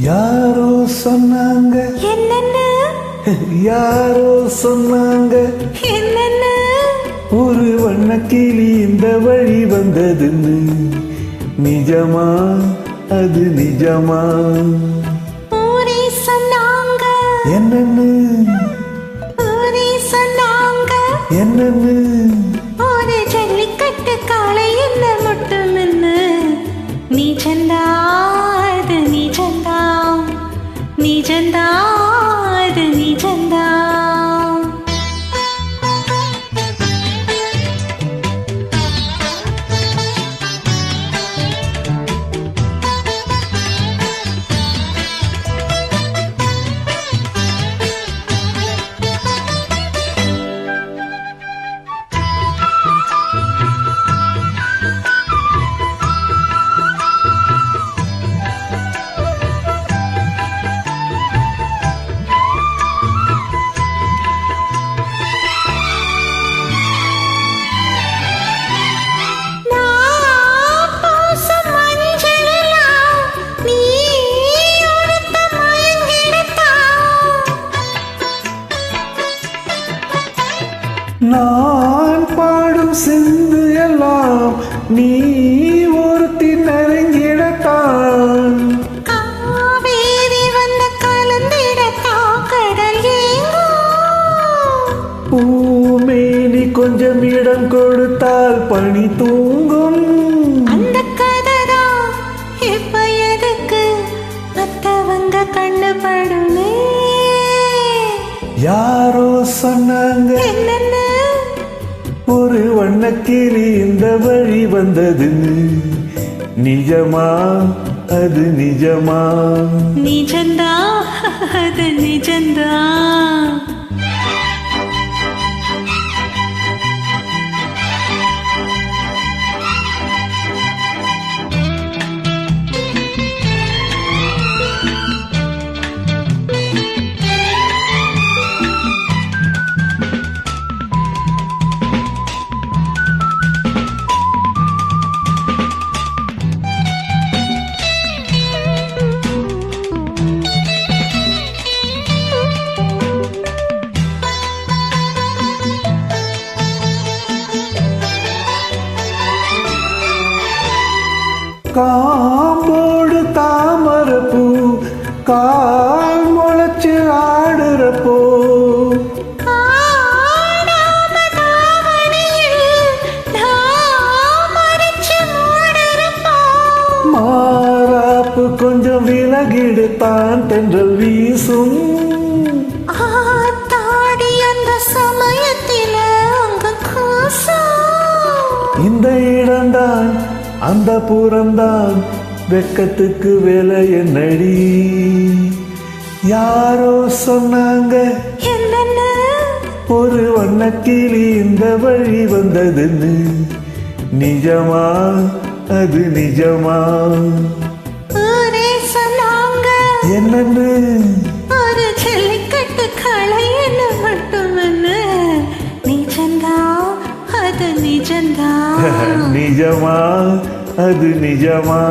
யாரோ சொன்னாங்க என்னென்ன, யாரோ சொன்னாங்க என்னென்ன, ஒரு வண்ணக்கிளி இந்த வழி வந்ததுன்னு. நிஜமா அது நிஜமா? ஊரே சொன்னாங்க என்னன்னு, ஊரே சொன்னாங்க என்னன்னு? ஒரு ஜல்லிக்கட்டு காளை என்ன மட்டும் என்ன. நிஜந்தா அது நிஜந்தா, நிஜந்தா அது நிஜந்தா. நான் பாடும் சிந்து எல்லாம் நீ ஒருத்தி நெருங்கிடத்தான். காவேரி வந்த கலந்திடத்தா கடல் ஏங்கும். பூமேனி கொஞ்சம் இடம் கொடுத்தால் பனி தூங்கும். அந்த கததா இப்ப எதுக்கு மத்தவங்க கண்ணு படுமே. யாரோ சொன்னாங்க என்னென்ன, ஒரு வண்ணக்கிளி இந்த வழி வந்ததுன்னு. நிஜமா அது நிஜமா? நிஜந்தா அது நிஜந்தா. காம்போடு தாமரப்பூ கால் முளைச்சு ஆடுறப்போ. மாறாப்பு கொஞ்சம் விலகிடுத்தான் தென்றல் வீசும். தாடி அந்த சமயத்தில அங்க இந்த இடம்தான் அந்த புறம்தான் வெக்கத்துக்கு வேலை என்னடி. யாரோ சொன்னாங்க என்னென்ன, ஒரு வண்ணக்கிளி இந்த வழி வந்ததுன்னு. நிஜமா அது நிஜமா? ஊரே சொன்னாங்க என்னன்னு, ஒரு ஜல்லிக்கட்டு காளை என்ன மட்டும் என்ன. நிஜந்தா அது நிஜந்தா. நிஜமா அது நிஜமா?